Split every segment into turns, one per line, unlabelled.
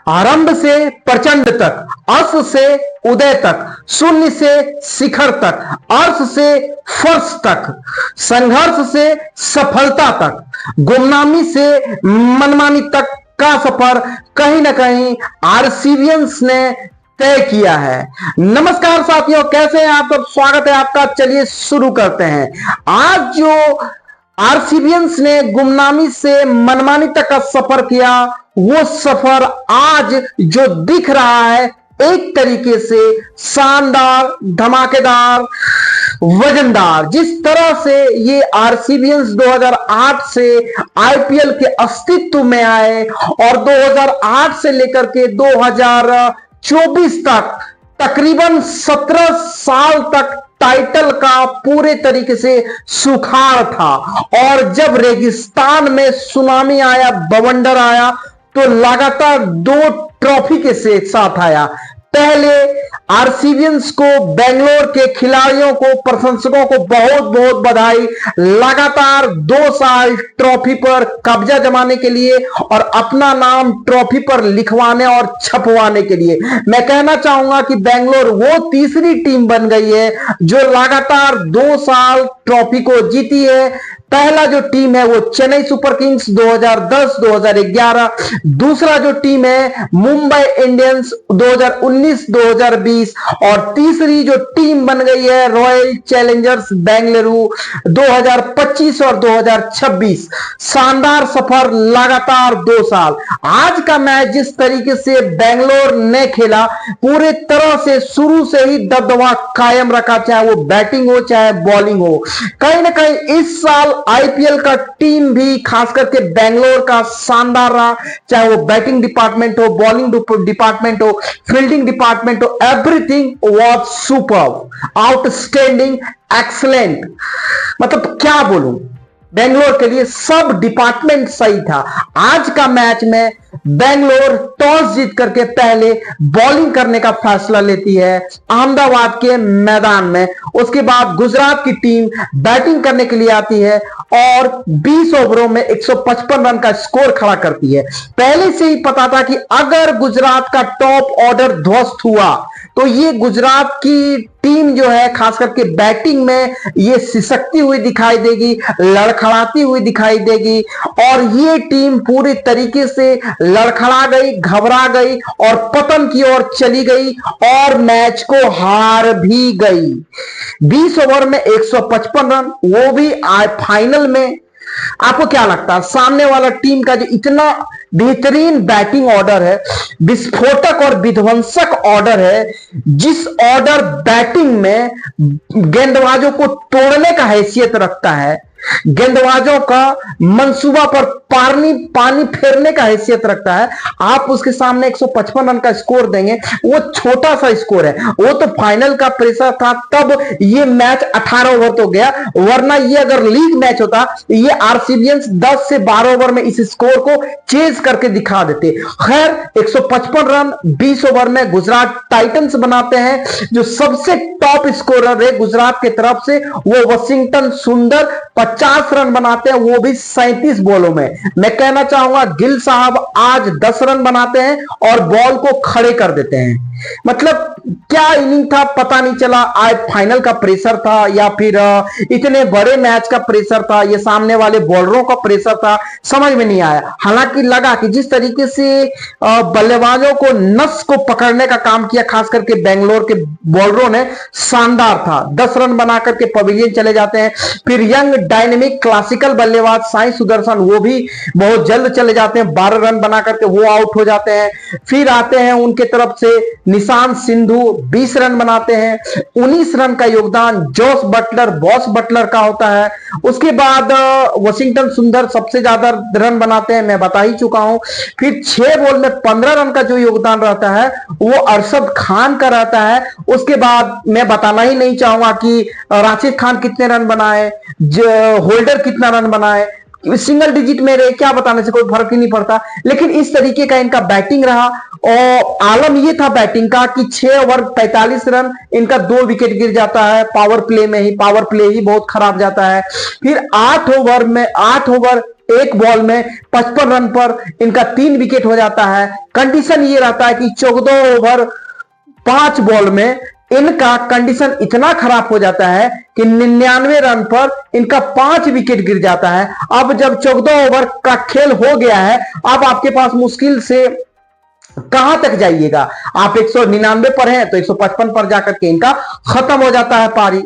आरंभ से प्रचंड तक, अस से उदय तक, शून्य से शिखर तक, अर्श से फर्श तक, संघर्ष से सफलता तक, गुमनामी से मनमानी तक का सफर कहीं ना कहीं आरसीबियंस ने तय किया है। नमस्कार साथियों, कैसे हैं आप सब? स्वागत है आपका। चलिए शुरू करते हैं। आज जो आरसीबियंस ने गुमनामी से मनमानी तक का सफर किया, वो सफर आज जो दिख रहा है एक तरीके से शानदार, धमाकेदार, वजनदार। जिस तरह से ये आरसीबियंस 2008 से आईपीएल के अस्तित्व में आए और 2008 से लेकर के 2024 तक तकरीबन 17 साल तक टाइटल का पूरे तरीके से सुखाड़ था। और जब रेगिस्तान में सुनामी आया, बवंडर आया, तो लगातार 2 ट्रॉफी के साथ आया। पहले आरसीबियंस को, बेंगलोर के खिलाड़ियों को, प्रशंसकों को बहुत बहुत बधाई। लगातार 2 साल ट्रॉफी पर कब्जा जमाने के लिए और अपना नाम ट्रॉफी पर लिखवाने और छपवाने के लिए। मैं कहना चाहूंगा कि बेंगलोर वो तीसरी टीम बन गई है जो लगातार 2 साल ट्रॉफी को जीती है। पहला जो टीम है वो चेन्नई सुपर किंग्स 2010-2011, दूसरा जो टीम है मुंबई इंडियंस 2019-2020 और तीसरी जो टीम बन गई है रॉयल चैलेंजर्स बेंगलुरु 2025 और 2026। शानदार सफर, लगातार 2 साल। आज का मैच जिस तरीके से बेंगलोर ने खेला, पूरे तरह से शुरू से ही दबदबा कायम रखा, चाहे वो बैटिंग हो चाहे बॉलिंग हो। कहीं ना कहीं इस साल आईपीएल का टीम भी खास करके बेंगलोर का शानदार रहा, चाहे वो बैटिंग डिपार्टमेंट हो, बॉलिंग डिपार्टमेंट हो, फील्डिंग डिपार्टमेंट हो। Everything was superb, outstanding, excellent. मतलब क्या बोलूं, बेंगलोर के लिए सब डिपार्टमेंट सही था। आज का मैच में बेंगलोर टॉस जीत करके पहले बॉलिंग करने का फैसला लेती है अहमदाबाद के मैदान में। उसके बाद गुजरात की टीम बैटिंग करने के लिए आती है और 20 ओवरों में 155 रन का स्कोर खड़ा करती है। पहले से ही पता था कि अगर गुजरात का टॉप ऑर्डर ध्वस्त हुआ तो ये गुजरात की टीम जो है खास करके बैटिंग में ये सिसकती हुई दिखाई देगी, लड़खड़ाती हुई दिखाई देगी। और ये टीम पूरी तरीके से लड़खड़ा गई, घबरा गई और पतन की ओर चली गई और मैच को हार भी गई। 20 ओवर में 155 रन, वो भी फाइनल में। आपको क्या लगता है, सामने वाला टीम का जो इतना बेहतरीन बैटिंग ऑर्डर है, विस्फोटक और विध्वंसक ऑर्डर है, जिस ऑर्डर बैटिंग में गेंदबाजों को तोड़ने का हैसियत रखता है, गेंदबाजों का मंसूबा पर पानी फेरने का हैसियत रखता है, आप उसके सामने 155 रन का स्कोर देंगे, वो छोटा सा स्कोर है। वो तो फाइनल का प्रेशर था, तब ये मैच 18 ओवर तो गया, वरना ये अगर लीग मैच होता ये आरसीबियंस 10 से 12 ओवर में इस स्कोर को चेज करके दिखा देते। खैर 155 रन 20 ओवर में गुजरात टाइटंस बनाते हैं। जो सबसे टॉप स्कोरर है गुजरात की तरफ से वो वॉशिंगटन सुंदर 50 रन बनाते हैं, वो भी 37 बॉलों में। मैं कहना चाहूंगा गिल साहब आज 10 रन बनाते हैं और बॉल को खड़े कर देते हैं। मतलब क्या इनिंग था पता नहीं चला। आज फाइनल का प्रेशर था या फिर इतने बड़े मैच का प्रेशर था, ये सामने वाले बॉलरों का प्रेशर था, समझ में नहीं आया। हालांकि लगा कि जिस तरीके से बल्लेबाजों को नस को पकड़ने का काम किया खास करके बेंगलोर के बॉलरों ने, शानदार था। 10 रन बना करके पवेलियन चले जाते हैं। फिर यंग डायनेमिक क्लासिकल बल्लेबाज साई सुदर्शन वो भी बहुत जल्द चले जाते हैं, 12 रन बना करके वो आउट हो जाते हैं। फिर आते हैं उनके तरफ से निशांत सिंधु 20 रन बनाते हैं। 19 रन का योगदान बॉस बटलर का होता है। उसके बाद वॉशिंगटन सुंदर सबसे ज्यादा रन बनाते हैं, मैं बता ही चुका हूं। फिर 6 बॉल में 15 रन का जो योगदान रहता है वो अरशद खान का रहता है। उसके बाद मैं बताना ही नहीं चाहूंगा कि राशिद खान कितने रन बनाए, होल्डर कितना रन बनाए, सिंगल डिजिट में रहे, क्या बताने से कोई फर्क ही नहीं पड़ता। लेकिन इस तरीके का इनका बैटिंग रहा और आलम ये था बैटिंग का कि 6 ओवर 45 रन, इनका 2 विकेट गिर जाता है पावर प्ले ही बहुत खराब जाता है। फिर 8 ओवर एक बॉल में 55 रन पर इनका 3 विकेट हो जाता है। कंडीशन ये रहता है कि 14 ओवर 5 बॉल में इनका कंडीशन इतना खराब हो जाता है कि 99 रन पर इनका 5 विकेट गिर जाता है। अब जब 14 ओवर का खेल हो गया है, अब आपके पास मुश्किल से कहां तक जाइएगा, आप 199 पर हैं तो 155 पर जाकर के इनका खत्म हो जाता है पारी।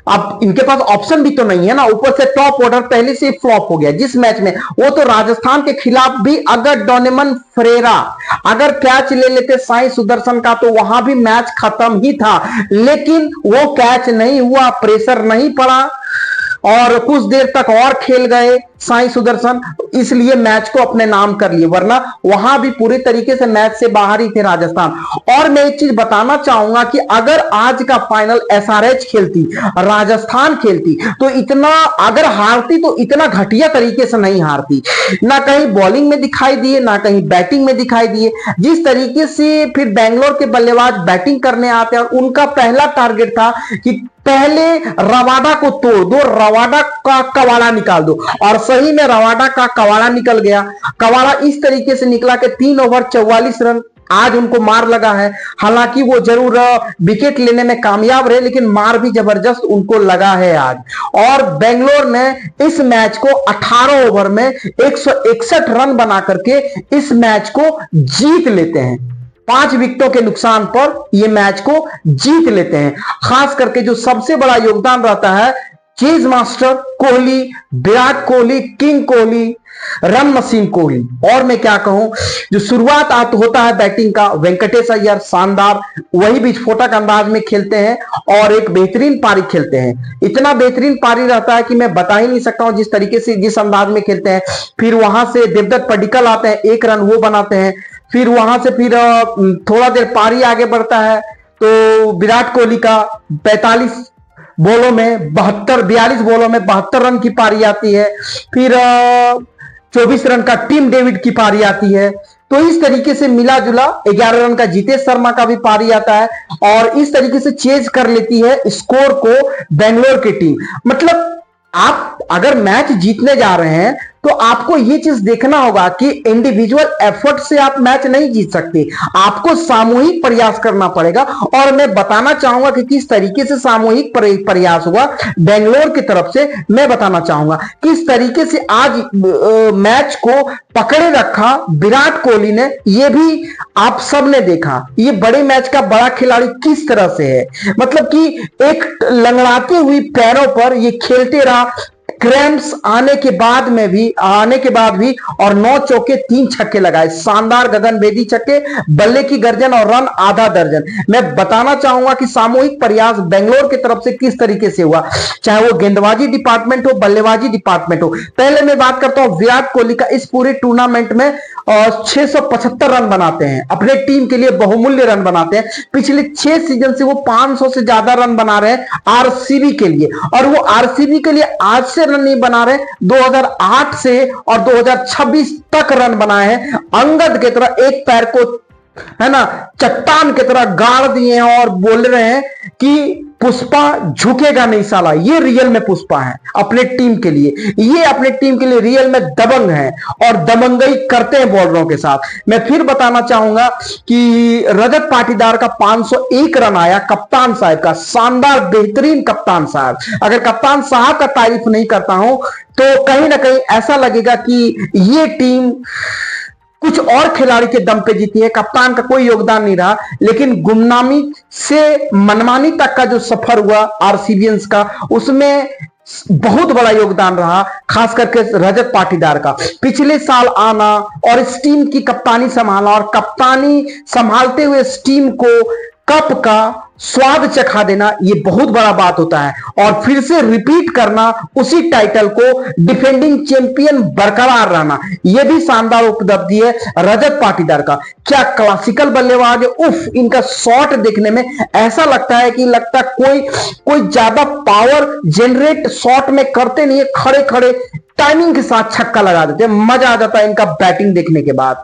अब इनके पास ऑप्शन भी तो नहीं है ना, ऊपर से टॉप ऑर्डर पहले से फ्लॉप हो गया जिस मैच में, वो तो राजस्थान के खिलाफ भी अगर डोनेमन फ्रेरा अगर कैच ले लेते साई सुदर्शन का तो वहां भी मैच खत्म ही था, लेकिन वो कैच नहीं हुआ, प्रेशर नहीं पड़ा और कुछ देर तक और खेल गए साई सुदर्शन, इसलिए मैच को अपने नाम कर लिए, वरना वहां भी पूरी तरीके से मैच से बाहर ही थे राजस्थान। और मैं एक चीज बताना चाहूंगा कि अगर आज का फाइनल एसआरएच खेलती, राजस्थान खेलती, तो इतना अगर हारती तो इतना घटिया तरीके से नहीं हारती, ना कहीं बॉलिंग में दिखाई दिए ना कहीं बैटिंग में दिखाई दिए। जिस तरीके से फिर बेंगलोर के बल्लेबाज बैटिंग करने आते हैं और उनका पहला टारगेट था कि पहले रवाडा को तोड़ दो, रवाडा का कवाड़ा निकाल दो, और सही में रवाडा का कवाड़ा निकल गया। कवाड़ा इस तरीके से निकला कि 3 ओवर 44 रन आज उनको मार लगा है। हालांकि वो जरूर विकेट लेने में कामयाब रहे, लेकिन मार भी जबरदस्त उनको लगा है आज। और बेंगलोर ने इस मैच को 18 ओवर में 161 रन बना करके इस मैच को जीत लेते हैं। 5 विकेटों के नुकसान पर यह मैच को जीत लेते हैं। खास करके जो सबसे बड़ा योगदान रहता है chase master Kohli, Virat Kohli, king Kohli, run machine Kohli. और मैं क्या कहूं, जो शुरुआत होता है बैटिंग का, वेंकटेश अय्यर शानदार, वही विस्फोटक अंदाज में खेलते हैं और एक बेहतरीन पारी खेलते हैं। इतना बेहतरीन पारी रहता है कि मैं बता ही नहीं सकता हूं जिस तरीके से जिस अंदाज में खेलते हैं। फिर वहां से देवदत्त पडिक्कल आते हैं, 1 रन वो बनाते हैं। फिर वहां से फिर थोड़ा देर पारी आगे बढ़ता है तो विराट कोहली का 42 बॉलों में 42 बॉलों में 72 रन की पारी आती है। फिर 24 रन का टीम डेविड की पारी आती है। तो इस तरीके से मिला जुला 11 रन का जीतेश शर्मा का भी पारी आता है और इस तरीके से चेज कर लेती है स्कोर को बेंगलोर की टीम। मतलब आप अगर मैच जीतने जा रहे हैं तो आपको यह चीज देखना होगा कि इंडिविजुअल एफर्ट से आप मैच नहीं जीत सकते, आपको सामूहिक प्रयास करना पड़ेगा। और मैं बताना चाहूंगा कि किस तरीके से सामूहिक प्रयास हुआ बेंगलोर की तरफ से। मैं बताना चाहूंगा किस तरीके से आज मैच को पकड़े रखा विराट कोहली ने, यह भी आप सब ने देखा। ये बड़े मैच का बड़ा खिलाड़ी किस तरह से है, मतलब कि एक लंगड़ाती हुई पैरों पर ये खेलते रहा, क्रैम्प्स आने के बाद भी और 9 चौके 3 छक्के लगाए, शानदार गगनभेदी छक्के, बल्ले की गर्जन और रन आधा दर्जन। मैं बताना चाहूंगा कि सामूहिक प्रयास बेंगलोर की तरफ से किस तरीके से हुआ, चाहे वो गेंदबाजी डिपार्टमेंट हो, बल्लेबाजी डिपार्टमेंट हो। पहले मैं बात करता हूं विराट कोहली का। इस पूरे टूर्नामेंट में 675 रन बनाते हैं, अपने टीम के लिए बहुमूल्य रन बनाते हैं। पिछले 6 सीजन से वो 500 से ज्यादा रन बना रहे हैं आरसीबी के लिए, और वो आरसीबी के लिए आज से रन नहीं बना रहे, 2008 से और 2026 तक रन बनाए हैं। अंगद की तरह एक पैर को है ना चट्टान की तरह गाड़ दिए हैं और बोल रहे हैं कि पुष्पा झुकेगा नहीं साला। ये रियल में पुष्पा है अपने टीम के लिए, ये अपने टीम के लिए रियल में दबंग है और दबंगई करते हैं बॉलरों के साथ। मैं फिर बताना चाहूंगा कि रजत पाटीदार का 501 रन आया, कप्तान साहब का, शानदार बेहतरीन कप्तान साहब। अगर कप्तान साहब का तारीफ नहीं करता हूं तो कहीं ना कहीं ऐसा लगेगा कि ये टीम कुछ और खिलाड़ी के दम पे जीती है, कप्तान का कोई योगदान नहीं रहा। लेकिन गुमनामी से मनमानी तक का जो सफर हुआ आरसीबियंस का, उसमें बहुत बड़ा योगदान रहा, खास करके रजत पाटीदार का। पिछले साल आना और इस टीम की कप्तानी संभालना और कप्तानी संभालते हुए इस टीम को कप का स्वाद चखा देना, यह बहुत बड़ा बात होता है। और फिर से रिपीट करना उसी टाइटल को, डिफेंडिंग चैंपियन बरकरार रहना, यह भी शानदार उपलब्धि है रजत पाटीदार का। क्या क्लासिकल बल्लेबाज है, उफ, इनका शॉट देखने में ऐसा लगता है कि कोई ज्यादा पावर जनरेट शॉट में करते नहीं है, खड़े खड़े टाइमिंग के साथ छक्का लगा देते हैं, मजा आ जाता है इनका बैटिंग देखने के बाद।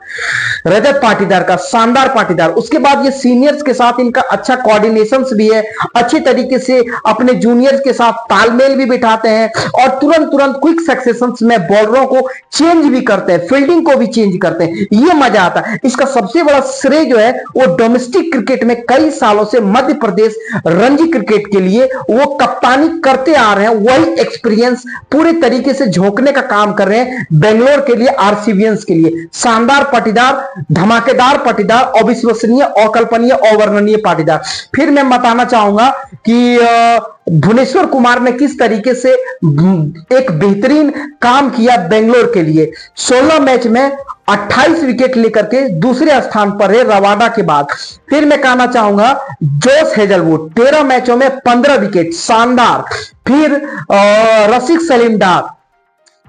रजत पाटीदार का शानदार पाटीदार, उसके बाद ये सीनियर्स के साथ इनका अच्छा कोऑर्डिनेशन भी है, अच्छी तरीके से अपने जूनियर्स के साथ तालमेल भी बिठाते हैं और तुरंत तुरंत क्विक सक्सेशन में बॉलरों को चेंज भी करते हैं, फील्डिंग को भी चेंज करते हैं, ये मजा आता है। इसका सबसे बड़ा श्रेय जो है वो डोमेस्टिक क्रिकेट में कई सालों से मध्य प्रदेश रणजी क्रिकेट के लिए वो कप्तानी करते आ रहे हैं, वही एक्सपीरियंस पूरे तरीके से झोंकने का काम कर रहे हैं बेंगलोर के लिए, आरसीबियंस के लिए। शानदार पाटीदार, धमाकेदार पाटीदार, अविश्वसनीय, अकल्पनीय, अवर्णनीय पाटीदार। फिर मैं बताना चाहूंगा कि भुवनेश्वर कुमार ने किस तरीके से एक बेहतरीन काम किया बेंगलोर के लिए। 16 मैच में 28 विकेट लेकर के दूसरे स्थान पर है रवाडा के बाद। फिर मैं कहना चाहूंगा जोश हेजलवुड 13 मैचों में 15 विकेट, शानदार। फिर रसिक सलीम डार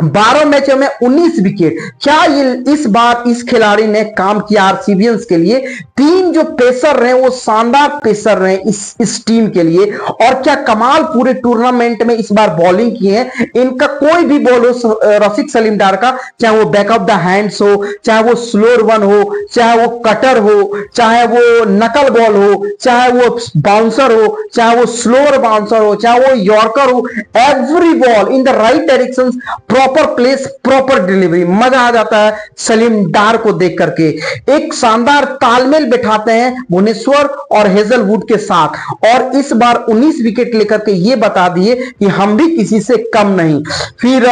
12 मैचों में 19 विकेट। क्या ये इस बार इस खिलाड़ी ने काम किया आरसीबियंस के लिए। 3 जो पेसर रहे वो शानदार पेसर रहे इस टीम के लिए, और क्या कमाल पूरे टूर्नामेंट में इस बार बॉलिंग की है। इनका कोई भी बॉल हो रसिक सलीम डार का, चाहे वो बैक ऑफ द हैंड्स हो, चाहे वो स्लोअर वन हो, चाहे वो कटर हो, चाहे वो नकल बॉल हो, चाहे वो बाउंसर हो, चाहे वो स्लोअर बाउंसर हो, चाहे वो यॉर्कर हो, every ball in the right direction, proper place, proper delivery. मजा आ जाता है सलीम डार को देख करके। एक शानदार तालमेल बिठाते हैं भुवनेश्वर और हेजलवुड के साथ, और इस बार 19 विकेट लेकर के ये बता दिए कि हम भी किसी से कम नहीं। फिर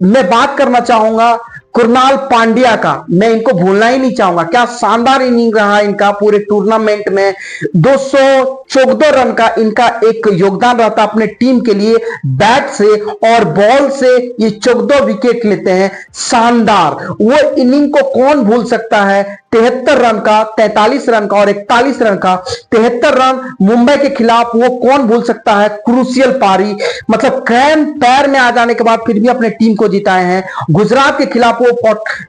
मैं बात करना चाहूंगा कुणाल पांड्या का, मैं इनको भूलना ही नहीं चाहूंगा। क्या शानदार इनिंग रहा इनका पूरे टूर्नामेंट में। 214 रन का इनका एक योगदान रहता अपने टीम के लिए। बैट से और बॉल से ये 14 विकेट लेते हैं, शानदार। वो इनिंग को कौन भूल सकता है। 73 रन का, 43 रन का और 41 रन का। 73 रन मुंबई के खिलाफ, वो कौन भूल सकता है। क्रूशियल पारी, मतलब क्रैम पैर में आ जाने के बाद फिर भी अपने टीम को जिताए हैं। गुजरात के खिलाफ वो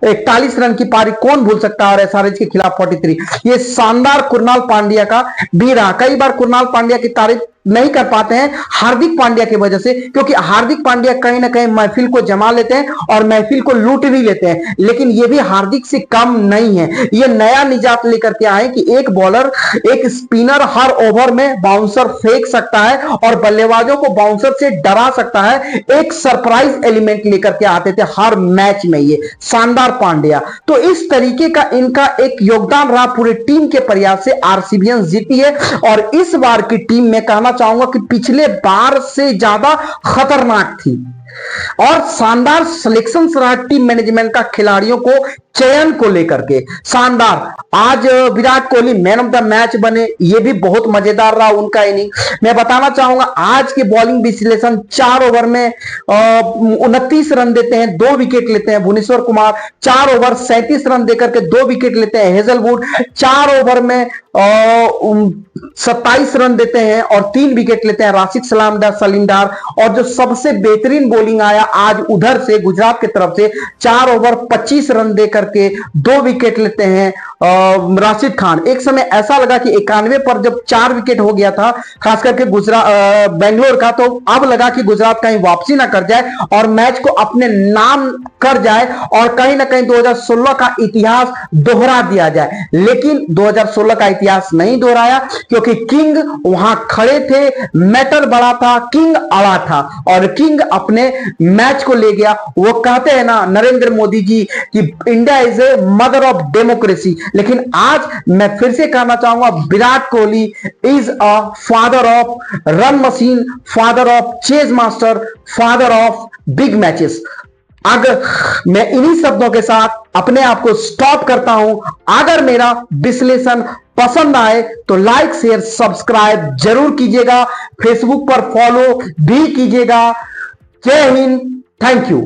41 रन की पारी कौन भूल सकता है, और एसआरएच के खिलाफ 43। ये शानदार कुणाल पांड्या का भी रहा। कई बार कुणाल पांड्या की तारीफ नहीं कर पाते हैं हार्दिक पांड्या की वजह से, क्योंकि हार्दिक पांड्या कहीं ना कहीं महफिल को जमा लेते हैं और महफिल को लूट भी लेते हैं, लेकिन ये भी हार्दिक से कम नहीं है। ये नया निजात लेकर के आए कि एक बॉलर, एक स्पिनर हर ओवर में बाउंसर फेंक सकता है और बल्लेबाजों को बाउंसर से डरा सकता है। एक सरप्राइज एलिमेंट लेकर के आते थे हर मैच में ये शानदार पांड्या। तो इस तरीके का इनका एक योगदान रहा पूरे टीम के प्रयास से आरसीबियंस जीती है। और इस बार की टीम में कहना चाहूंगा कि पिछले बार से ज्यादा खतरनाक थी और शानदार सिलेक्शन रहा टीम मैनेजमेंट का खिलाड़ियों को चयन को लेकर के। शानदार। आज Virat Kohli man of the match बने, ये भी बहुत मजेदार रहा उनका इनिंग। मैं बताना चाहूंगा आज के बॉलिंग विश्लेषण, 4 ओवर में 29 रन देते हैं, 2 विकेट लेते हैं भुवनेश्वर कुमार। 4 ओवर 37 रन देकर के 2 विकेट लेते हैं हेजलवुड। 4 ओवर में 27 रन देते हैं और 3 विकेट लेते हैं राशिद सलीम डार। और जो सबसे बेहतरीन बॉलिंग आया आज उधर से गुजरात की तरफ से, 4 ओवर 25 रन देकर के 2 विकेट लेते हैं राशिद खान। एक समय ऐसा लगा कि 91 पर जब 4 विकेट हो गया था खास करके गुजरात बेंगलोर का, तो अब लगा कि गुजरात कहीं वापसी ना कर जाए और मैच को अपने नाम कर जाए और कहीं ना कहीं 2016 का इतिहास दोहरा दिया जाए। लेकिन 2016 का इतिहास नहीं दोहराया, क्योंकि किंग वहां खड़े थे, मैटर बड़ा था, किंग अड़ा था और किंग अपने मैच को ले गया। वो कहते हैं ना नरेंद्र मोदी जी कि India is a mother of democracy, लेकिन आज मैं फिर से कहना चाहूंगा Virat Kohli is a father of run machine, father of chase master, father of big matches. अगर मैं इन्हीं शब्दों के साथ अपने आप को स्टॉप करता हूं। अगर मेरा विश्लेषण पसंद आए तो लाइक शेयर सब्सक्राइब जरूर कीजिएगा, फेसबुक पर फॉलो भी कीजिएगा। जय हिंद, थैंक यू।